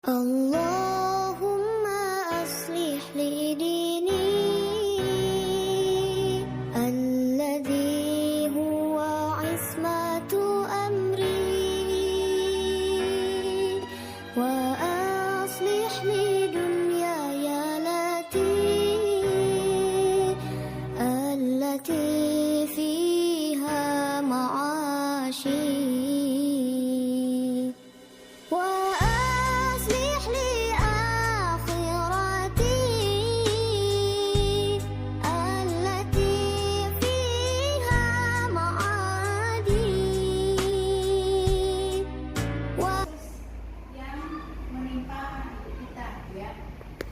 Allahumma aslih li dini alladhi huwa ismatu amri wa aslih li dunyaya allati fiha ma'ashi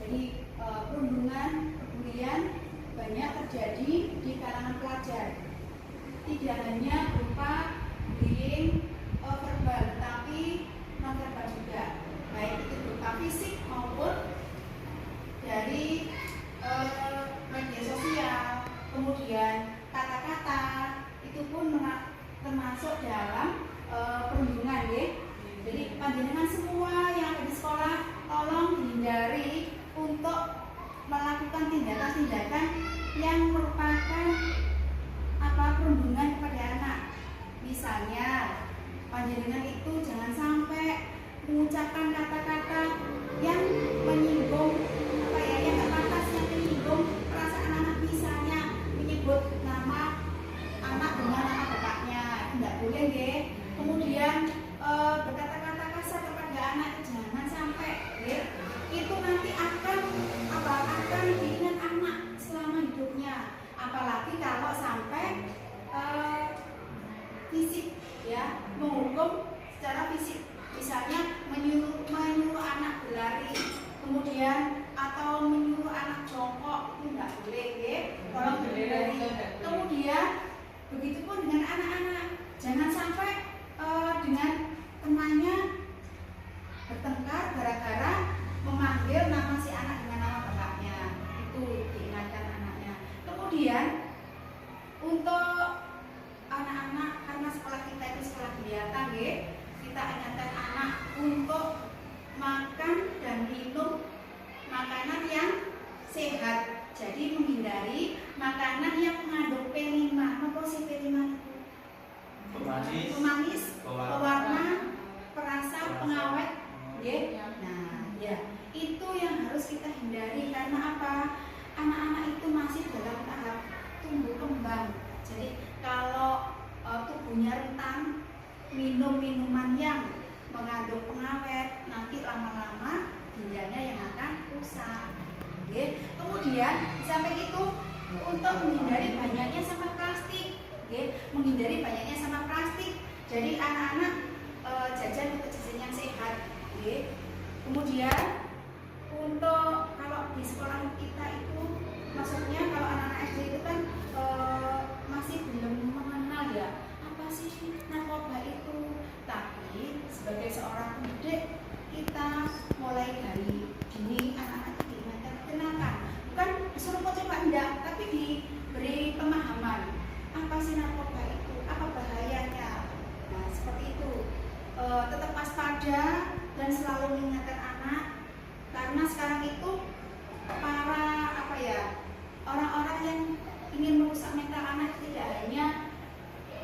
Jadi perundungan, perbulian banyak terjadi di kalangan pelajar. Tidak hanya berupa bullying verbal, tapi non verbal juga. Baik itu berupa fisik maupun dari media sosial, kemudian kata-kata itu pun termasuk dalam perundungan, ya. Jadi panjenengan semua yang ada di sekolah tolong hindari untuk melakukan tindakan-tindakan yang merupakan perundungan kepada anak. Misalnya, panjenengan itu jangan sampai mengucapkan kata-kata yang menyinggung yang tak pantas, yang menyinggung perasaan anak. Misalnya menyebut nama anak dengan nama bapaknya, tidak boleh, ya. Kemudian berkata-kata kasar kepada anak, jangan sampai, ya. Itu nanti akan diingat anak selama hidupnya. Apalagi kalau sampai fisik, ya, menghukum secara fisik. Misalnya menyuruh anak berlari, kemudian atau menyuruh anak jongkok, itu tidak boleh, ya. Tolong dihindari. Kemudian begitupun dengan anak-anak, jangan sampai dengan temannya bertengkar gara-gara memanggil nama si anak dengan nama bapaknya. Itu diingatkan anaknya. Kemudian untuk anak-anak, karena sekolah kita itu sekolah kelihatan, ya, kita ingatkan anak untuk makan dan minum makanan yang sehat. Jadi menghindari makanan yang mengandung P5. Apa sih P5 itu? Pemanis, pewarna, perasa, pengawet, ya. Nah, ya, itu yang harus kita hindari. Karena apa? Anak-anak itu masih dalam tahap tumbuh kembang. Jadi kalau tubuhnya rentan, minum minuman yang mengandung pengawet, nanti lama-lama ginjalnya yang akan rusak. Okay. Kemudian sampai itu untuk menghindari banyaknya sampah plastik, menghindari banyaknya sampah plastik. Jadi anak-anak jajan untuk jajan yang sehat. Kemudian untuk kalau di sekolah kita itu, maksudnya kalau anak-anak SD itu kan masih belum mengenal, ya, apa sih narkoba itu. Tapi sebagai seorang pendidik, kita mulai dari dini anak-anak diingatkan, kenalkan, bukan disuruh coba, enggak, tapi diberi pemahaman apa sih narkoba itu, apa bahayanya. Nah, seperti itu. Tetap waspada dan selalu mengingatkan anak, karena sekarang itu para orang-orang yang ingin merusak mental anak tidak hanya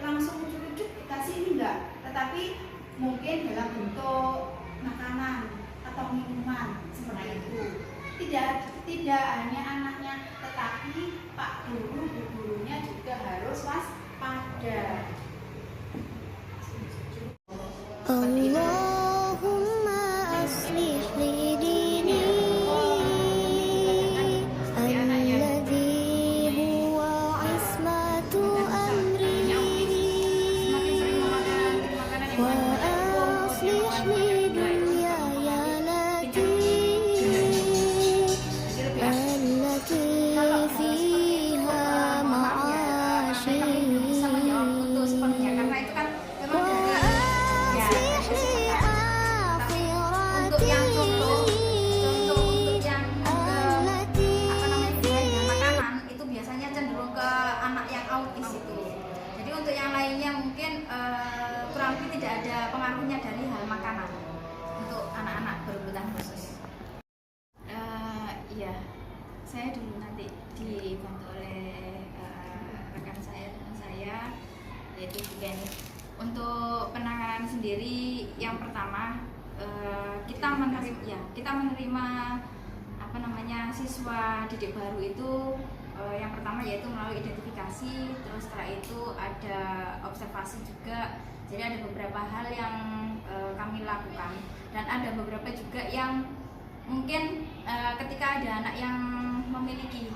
langsung ujuk-ujuk dikasih ini, enggak, tetapi mungkin dalam bentuk makanan atau minuman seperti itu. Tidak hanya anaknya, tetapi Pak Guru, Bu Gurunya juga harus waspada. Allahumma aslih li dini alladhi huwa ismatu amri wa aslih li dunyaya allati Saya dulu, nanti dibantu oleh rekan saya, teman saya, yaitu Bu Kenny. Untuk penanganan sendiri, yang pertama kita menerima siswa didik baru itu yang pertama yaitu melalui identifikasi, terus setelah itu ada observasi juga. Jadi ada beberapa hal yang kami lakukan, dan ada beberapa juga yang mungkin ketika ada anak yang memiliki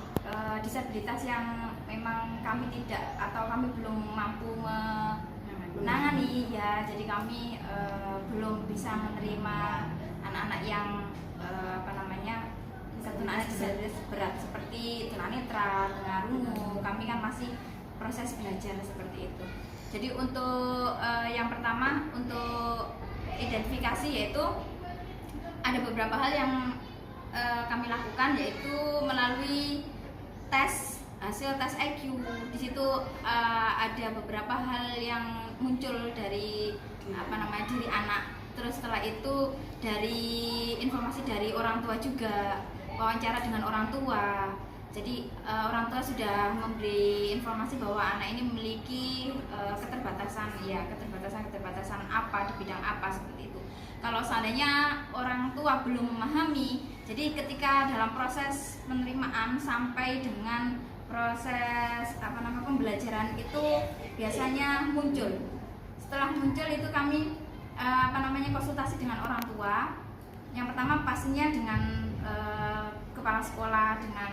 disabilitas yang memang kami tidak atau kami belum mampu menangani, ya jadi kami belum bisa menerima anak-anak yang tunanetra disabilitas berat seperti tunanetra, tunarungu. Kami kan masih proses belajar seperti itu. Jadi untuk yang pertama, untuk identifikasi, yaitu ada beberapa hal yang kami lakukan, yaitu melalui hasil tes IQ. Di situ ada beberapa hal yang muncul dari diri anak. Terus setelah itu dari informasi dari orang tua juga, wawancara dengan orang tua. Jadi orang tua sudah memberi informasi bahwa anak ini memiliki keterbatasan apa di bidang apa, seperti itu. Kalau seandainya orang tua belum memahami, jadi ketika dalam proses penerimaan sampai dengan proses pembelajaran itu biasanya muncul. Setelah muncul itu kami konsultasi dengan orang tua. Yang pertama pastinya dengan kepala sekolah, dengan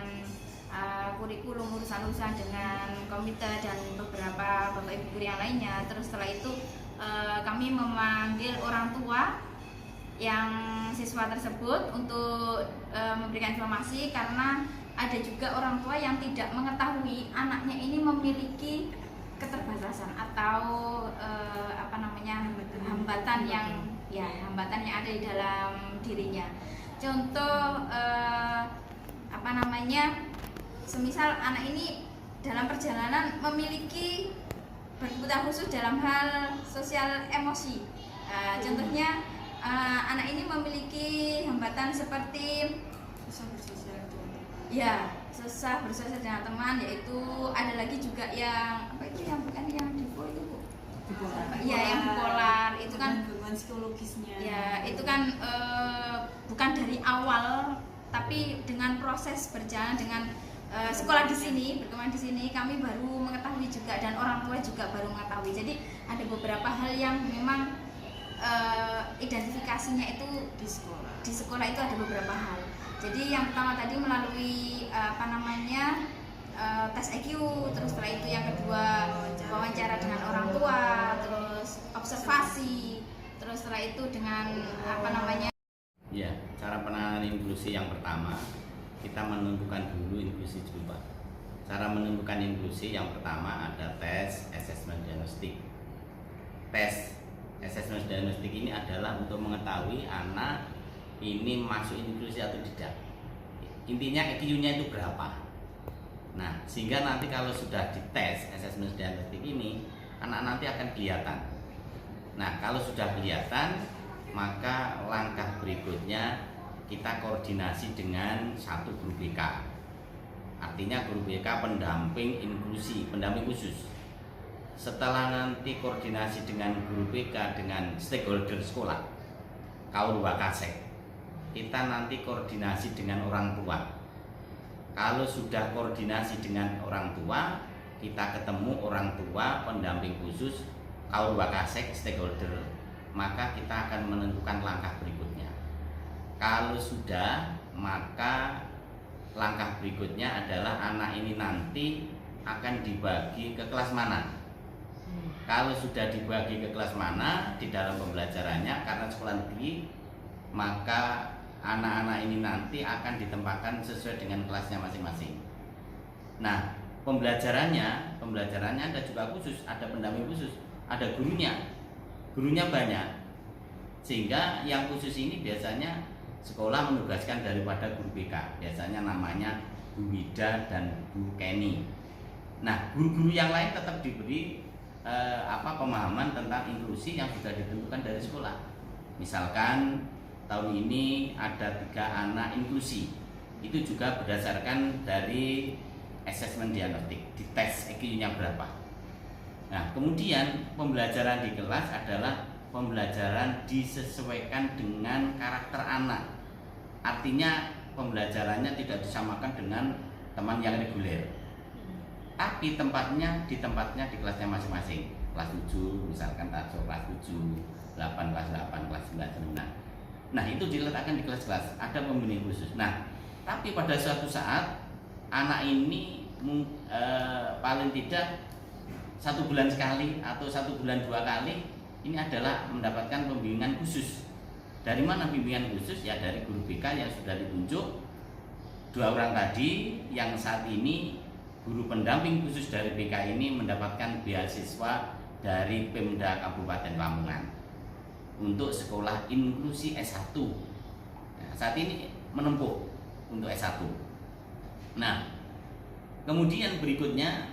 kurikulum, urusan-urusan dengan komite dan beberapa bapak ibu guru yang lainnya. Terus setelah itu kami memanggil orang tua yang siswa tersebut untuk memberikan informasi, karena ada juga orang tua yang tidak mengetahui anaknya ini memiliki keterbatasan atau hambatan yang ada di dalam dirinya. Contoh semisal anak ini dalam perjalanan memiliki berkebutuhan khusus dalam hal sosial emosi. Contohnya anak ini memiliki hambatan seperti susah bersosial dengan teman, yaitu ada lagi juga yang bukan yang depo itu, Bu. Yang bipolar itu kan gangguan psikologisnya. Ya, itu kan bukan dari awal, tapi dengan proses berjalan dengan sekolah di sini, berkembang di sini, kami baru mengetahui juga, dan orang tua juga baru mengetahui. Jadi ada beberapa hal yang memang identifikasinya itu di sekolah itu ada beberapa hal. Jadi yang pertama tadi melalui tes IQ, terus setelah itu yang kedua wawancara dengan orang tua, terus observasi, terus setelah itu dengan Ya, cara penanganan inklusi yang pertama, kita menentukan dulu inklusi dulu, Pak. Cara menentukan inklusi yang pertama ada tes assessment diagnostik. Tes assessment diagnostik ini adalah untuk mengetahui anak ini masuk inklusi atau tidak. Intinya IQ-nya itu berapa. Nah, sehingga nanti kalau sudah dites assessment diagnostik ini, anak nanti akan kelihatan. Nah, kalau sudah kelihatan, maka langkah berikutnya kita koordinasi dengan satu guru BK. Artinya guru BK pendamping inklusi, pendamping khusus. Setelah nanti koordinasi dengan guru BK dengan stakeholder sekolah, kaul wakasek, kita nanti koordinasi dengan orang tua. Kalau sudah koordinasi dengan orang tua, kita ketemu orang tua, pendamping khusus, kaul wakasek, stakeholder, maka kita akan menentukan langkah berikutnya. Kalau sudah, maka langkah berikutnya adalah anak ini nanti akan dibagi ke kelas mana. Kalau sudah dibagi ke kelas mana di dalam pembelajarannya, karena sekolah negeri, maka anak-anak ini nanti akan ditempatkan sesuai dengan kelasnya masing-masing. Nah, pembelajarannya ada juga khusus, ada pendamping khusus, ada gurunya banyak, sehingga yang khusus ini biasanya sekolah menugaskan daripada guru BK, biasanya namanya Bu Wida dan Bu Kenny. Nah, guru-guru yang lain tetap diberi pemahaman tentang inklusi yang sudah ditentukan dari sekolah. Misalkan tahun ini ada 3 anak inklusi, itu juga berdasarkan dari asesmen diagnostik, di tes EQ-nya berapa. Nah, kemudian pembelajaran di kelas adalah pembelajaran disesuaikan dengan karakter anak. Artinya pembelajarannya tidak disamakan dengan teman yang reguler, tapi tempatnya di kelasnya masing-masing. Kelas 7 misalkan tato kelas 7, 8 kelas 8, kelas 9. Nah, itu diletakkan di kelas-kelas, ada pembimbing khusus. Nah, tapi pada suatu saat anak ini paling tidak 1 bulan sekali atau 1 bulan 2 kali ini adalah mendapatkan pembimbingan khusus. Dari mana bimbingan khusus? Ya dari guru BK yang sudah ditunjuk. 2 orang tadi yang saat ini guru pendamping khusus dari BK ini mendapatkan beasiswa dari Pemda Kabupaten Lamongan untuk sekolah inklusi S1. Nah, saat ini menempuh untuk S1. Nah, kemudian berikutnya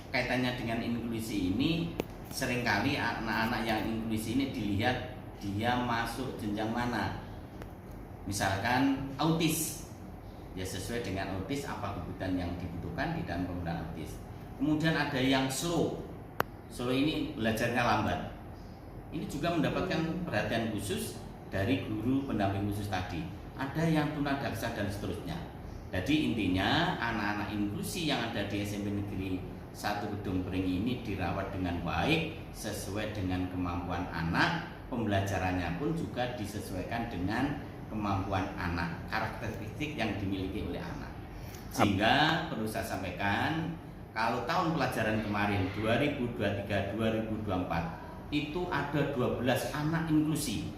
kaitannya dengan inklusi ini, seringkali anak-anak yang inklusi ini dilihat dia masuk jenjang mana. Misalkan autis, ya sesuai dengan autis apa kebutuhan yang dibutuhkan di dalam penggunaan autis. Kemudian ada yang slow ini belajarnya lambat. Ini juga mendapatkan perhatian khusus dari guru pendamping khusus tadi. Ada yang tunadaksa dan seterusnya. Jadi intinya anak-anak inklusi yang ada di SMP Negeri 1 Kedung Pring ini dirawat dengan baik sesuai dengan kemampuan anak. Pembelajarannya pun juga disesuaikan dengan kemampuan anak, karakteristik yang dimiliki oleh anak. Sehingga perlu saya sampaikan, kalau tahun pelajaran kemarin 2023-2024 itu ada 12 anak inklusi.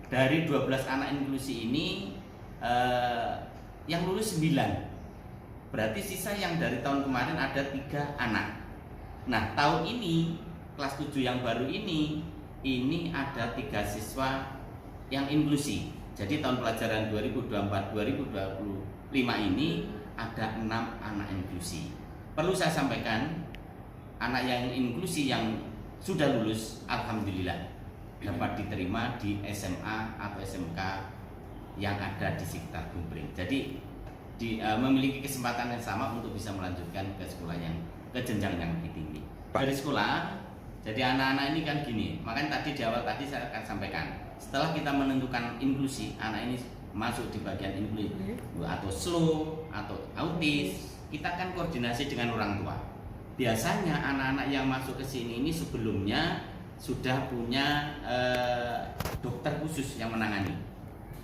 Dari 12 anak inklusi ini yang lulus 9. Berarti sisa yang dari tahun kemarin ada 3 anak. Nah, tahun ini kelas 7 yang baru ini ada 3 siswa yang inklusi. Jadi tahun pelajaran 2024-2025 ini ada 6 anak inklusi. Perlu saya sampaikan, anak yang inklusi yang sudah lulus alhamdulillah dapat diterima di SMA atau SMK yang ada di sekitar Gumpring. Jadi memiliki kesempatan yang sama untuk bisa melanjutkan ke sekolah yang ke jenjang yang lebih tinggi. Dari sekolah, jadi anak-anak ini kan gini, makanya tadi di awal tadi saya akan sampaikan, setelah kita menentukan inklusi, anak ini masuk di bagian inklusi atau slow atau autis, kita kan koordinasi dengan orang tua. Biasanya anak-anak yang masuk ke sini ini sebelumnya sudah punya dokter khusus yang menangani.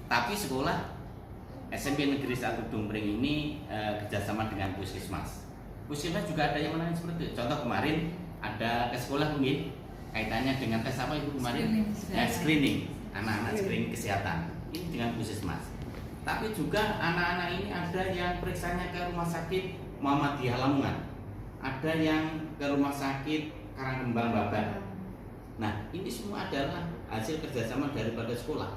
Tapi sekolah SMP Negeri 1 Kedung Pring ini kerjasama dengan puskesmas. Puskesmas juga ada yang menangani seperti itu. Contoh kemarin ada ke sekolah mungkin kaitannya dengan tes apa itu kemarin? Screening, anak-anak screening kesehatan. Ini dengan puskesmas. Tapi juga anak-anak ini ada yang periksanya ke rumah sakit Muhammadiyah Lamongan, ada yang ke rumah sakit Karangkembang Babat. Nah, ini semua adalah hasil kerjasama daripada sekolah.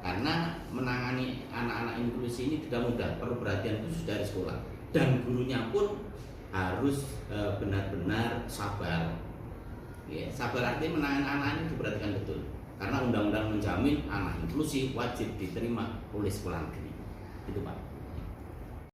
Karena menangani anak-anak inklusi ini tidak mudah, perlu perhatian khusus dari sekolah. Dan gurunya pun harus benar-benar sabar. Ya, sabar artinya menangani anak ini diperhatikan betul. Karena undang-undang menjamin anak inklusi wajib diterima oleh sekolah negeri. Itu Pak.